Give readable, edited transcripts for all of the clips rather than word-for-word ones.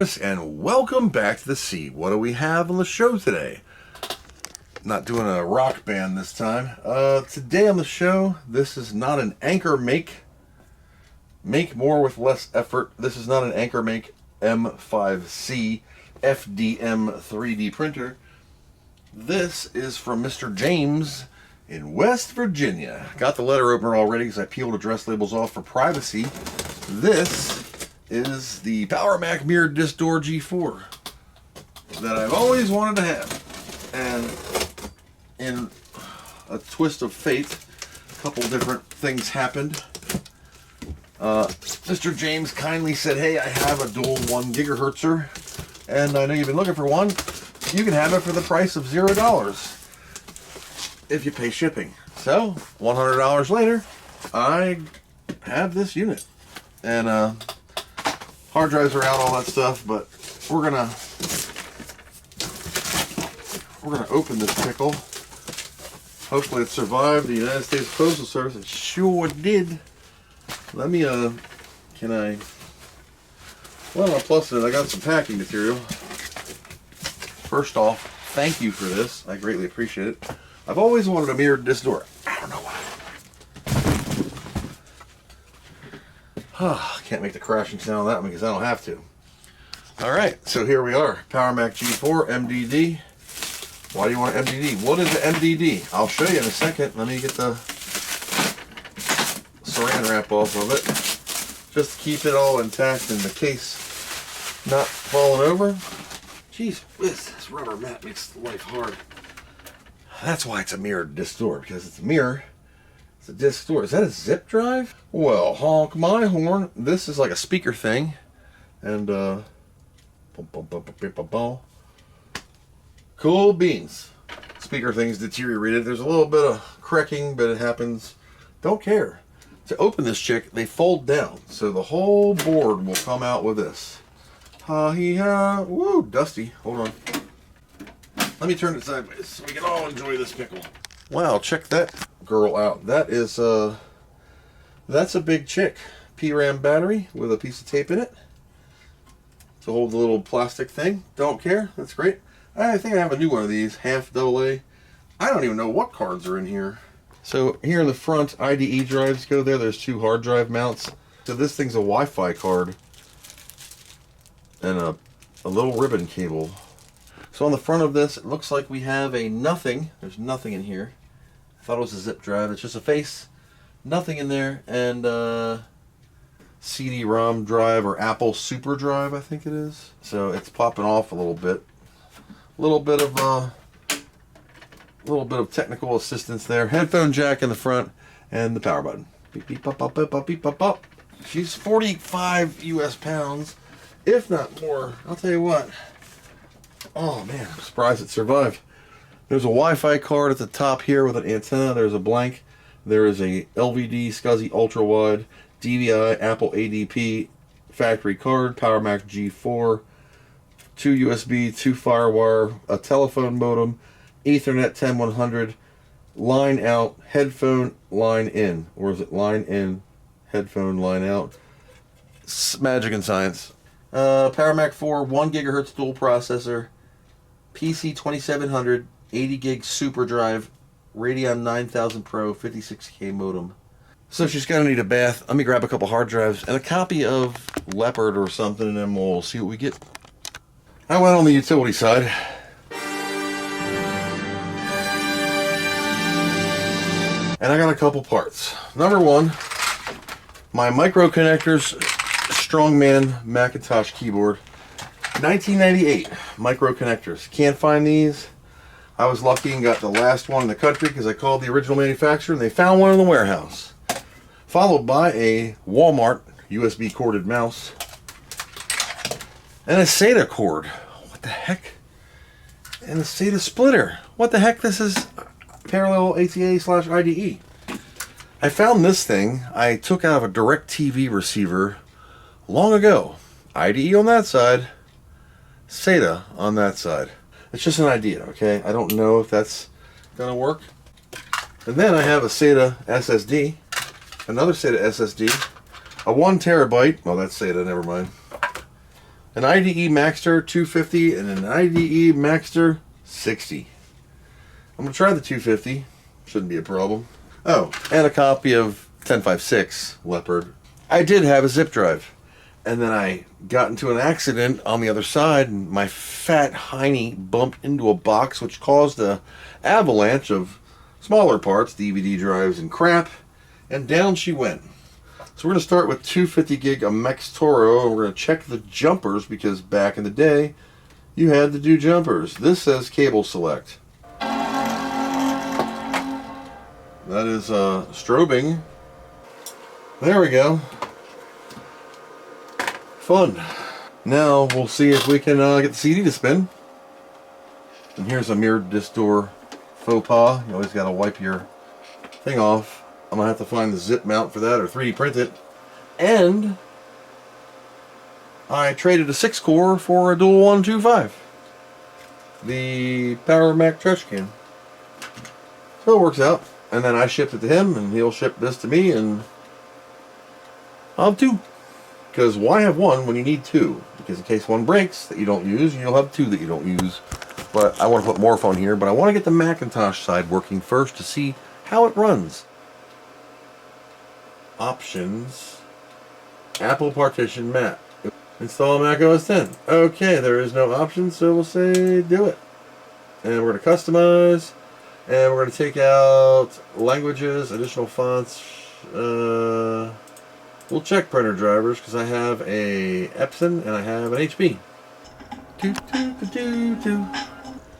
And welcome back to the sea. What do we have on the show today? Not doing a rock band this time. Today on the show, this is not an Anchor Make more with less effort. This is not an Anchor Make M5C FDM 3D printer. This is from Mr. James in West Virginia. Got the letter opener already because I peeled address labels off for privacy. This is the Powermac mirrored disc door G4 that I've always wanted to have. And in a twist of fate, a couple different things happened. Mr. James kindly said, hey, I have a dual 1 gigahertzer, and I know you've been looking for one. You can have it for the price of $0 if you pay shipping. So, $100 later, I have this unit. And hard drives are out, all that stuff, but we're gonna open this pickle. Hopefully it survived the United States Postal Service. It sure did. Let me well, plus I got some packing material. First off, thank you for this. I greatly appreciate it. I've always wanted a mirrored disc door. I don't know why. Can't make the crashing sound on that one because I don't have to. Alright, so here we are. Powermac G4 MDD. Why do you want MDD? What is the MDD? I'll show you in a second. Let me get the saran wrap off of it. Just to keep it all intact and the case not falling over. Jeez whiz, this rubber mat makes life hard. That's why it's a mirrored disc door, because it's a mirror. It's a disc door. Is that a zip drive? Well, honk my horn. This is like a speaker thing. And, cool beans. Speaker thing's deteriorated. There's a little bit of cracking, but it happens. Don't care. To open this chick, they fold down. So the whole board will come out with this. Ha-hee-ha. Woo, dusty. Hold on. Let me turn it sideways so we can all enjoy this pickle. Wow, check that girl out. That is, that's a big chick. PRAM battery with a piece of tape in it to hold the little plastic thing. Don't care. That's great. I think I have a new one of these, half AA. I don't even know what cards are in here. So here in the front, IDE drives go there. There's 2 hard drive mounts. So this thing's a Wi-Fi card and a little ribbon cable. So on the front of this, it looks like we have a nothing. There's nothing in here. I thought it was a zip drive. It's just a face. Nothing in there. And CD-ROM drive or Apple Super Drive, I think it is. So it's popping off a little bit. A little bit of technical assistance there. Headphone jack in the front and the power button. Beep, beep, pop, pop, pop, pop, beep, pop, pop. She's 45 US pounds, if not more. I'll tell you what. Oh man, I'm surprised it survived. There's a Wi-Fi card at the top here with an antenna. There's a blank. There is a LVD SCSI ultra wide, DVI, Apple ADP factory card, Powermac G4, 2 USB, 2 FireWire, a telephone modem, Ethernet 10100, line out, headphone line in, or is it line in, headphone line out? It's magic and science. Powermac 4 1 gigahertz dual processor, PC 2700, 80 gig super drive, Radeon 9000 Pro, 56K modem. So she's gonna need a bath. Let me grab a couple hard drives and a copy of Leopard or something, and then we'll see what we get. I went on the utility side. And I got a couple parts. Number one, my micro connectors Strongman Macintosh keyboard. 1998 micro connectors. Can't find these. I was lucky and got the last one in the country because I called the original manufacturer and they found one in the warehouse. Followed by a Walmart USB corded mouse. And a SATA cord. What the heck? And a SATA splitter. What the heck? This is parallel ATA/IDE. I found this thing I took out of a DirecTV receiver long ago. IDE on that side, SATA on that side. It's just an idea, okay? I don't know if that's gonna work. And then I have a SATA SSD, another SATA SSD, a 1 terabyte, well that's SATA, never mind. an IDE Maxter 250 and an IDE Maxter 60. I'm going to try the 250. Shouldn't be a problem. Oh, and a copy of 1056 Leopard. I did have a zip drive. And then I got into an accident on the other side, and my fat hiney bumped into a box, which caused an avalanche of smaller parts, DVD drives and crap, and down she went. So we're going to start with 250 gig of Mex Toro, and we're going to check the jumpers, because back in the day, you had to do jumpers. This says cable select. That is strobing. There we go. Fun. Now we'll see if we can get the CD to spin. And here's a mirrored disc door faux pas. You always got to wipe your thing off. I'm going to have to find the zip mount for that or 3D print it. And I traded a 6-core for a dual 125. The Powermac trash can. So it works out. And then I shipped it to him, and he'll ship this to me, and I'll have 2. Because why have 1 when you need 2? Because in case 1 breaks that you don't use, you'll have 2 that you don't use. But I want to put Morph on here, but I want to get the Macintosh side working first to see how it runs. Options. Apple Partition Map. Install Mac OS 10. Okay, there is no option, so we'll say do it. And we're going to customize. And we're going to take out languages, additional fonts. We'll check printer drivers because I have a Epson and I have an HP.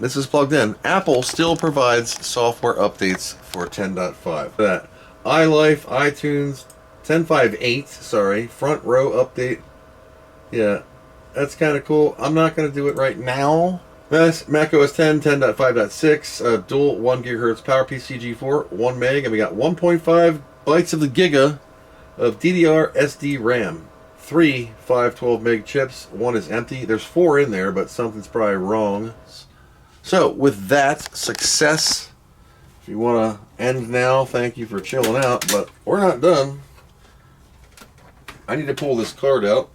This is plugged in. Apple still provides software updates for 10.5. That iLife, iTunes, 10.5.8, sorry, front row update. Yeah, that's kind of cool. I'm not going to do it right now. That's Mac OS 10, 10.5.6, dual 1 GHz PowerPC G4, 1 meg, and we got 1.5 bytes of the Giga of DDR SD RAM. 3 512 meg chips, 1 is empty. There's 4 in there, but something's probably wrong. So, with that, success. If you want to end now, thank you for chilling out, but we're not done. I need to pull this card out.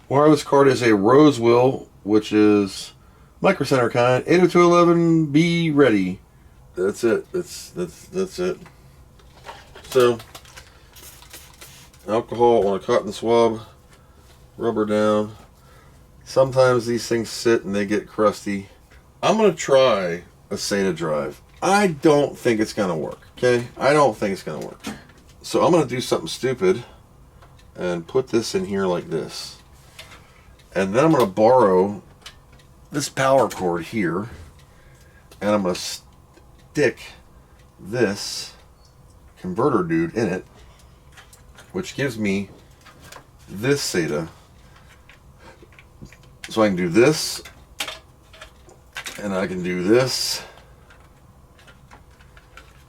Wireless card is a Rosewill, which is Micro Center kind, 802.11, ready. That's it. That's it. So, alcohol on a cotton swab, rubber down. Sometimes these things sit and they get crusty. I'm going to try a SATA drive. I don't think it's going to work, okay? I don't think it's going to work. So I'm going to do something stupid and put this in here like this. And then I'm going to borrow this power cord here, and I'm going to stick this converter dude in it, which gives me this SATA. So I can do this, and I can do this,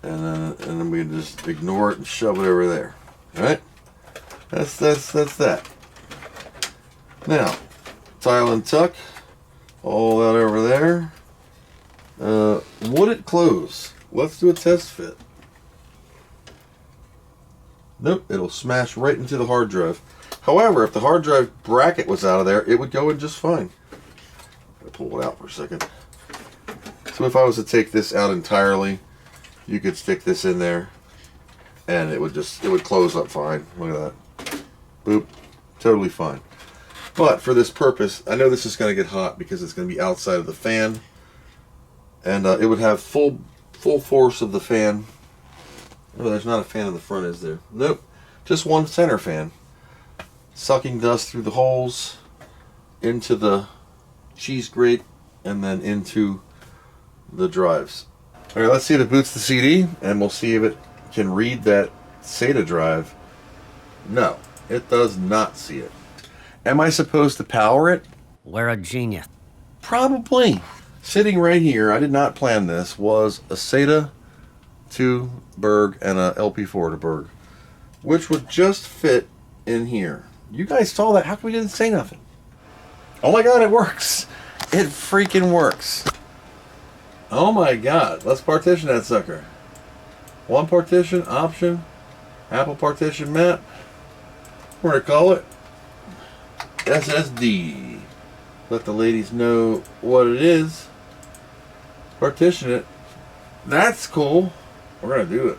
and then we can just ignore it and shove it over there. All right, that's that. Now, tile and tuck, all that over there. Would it close? Let's do a test fit. Nope, it'll smash right into the hard drive. However, if the hard drive bracket was out of there, it would go in just fine. I'll pull it out for a second. So if I was to take this out entirely, you could stick this in there, and it would close up fine. Look at that. Boop. Totally fine. But for this purpose, I know this is going to get hot because it's going to be outside of the fan, and it would have full force of the fan. Oh, there's not a fan in the front, is there? Nope. Just one center fan. Sucking dust through the holes into the cheese grate and then into the drives. All right, let's see if it boots the CD, and we'll see if it can read that SATA drive. No, it does not see it. Am I supposed to power it? We're a genius. Probably. Sitting right here, I did not plan this, was a SATA to Berg and a LP4 to Berg, which would just fit in here. You guys saw that. How come we didn't say nothing? Oh my god, it works. It freaking works. Oh my god. Let's partition that sucker. One partition, option, Apple partition map. We're going to call it SSD. let the ladies know what it is. Partition it. That's cool. We're gonna do it.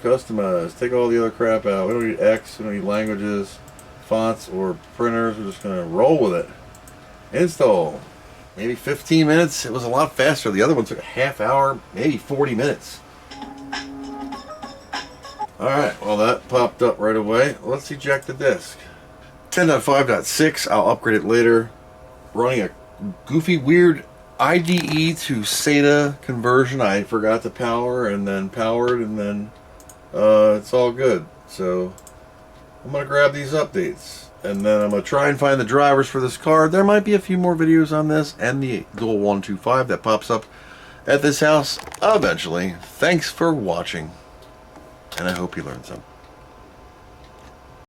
Customize. Take all the other crap out. We don't need X. We don't need languages, fonts, or printers. We're just gonna roll with it. Install. Maybe 15 minutes. It was a lot faster. The other one took a half hour, maybe 40 minutes. Alright, well that popped up right away. Let's eject the disk. 10.5.6, I'll upgrade it later. Running a goofy, weird IDE to SATA conversion. I forgot to power and then powered, and then it's all good. So I'm going to grab these updates, and then I'm going to try and find the drivers for this card. There might be a few more videos on this and the dual 125 that pops up at this house eventually. Thanks for watching, and I hope you learned something.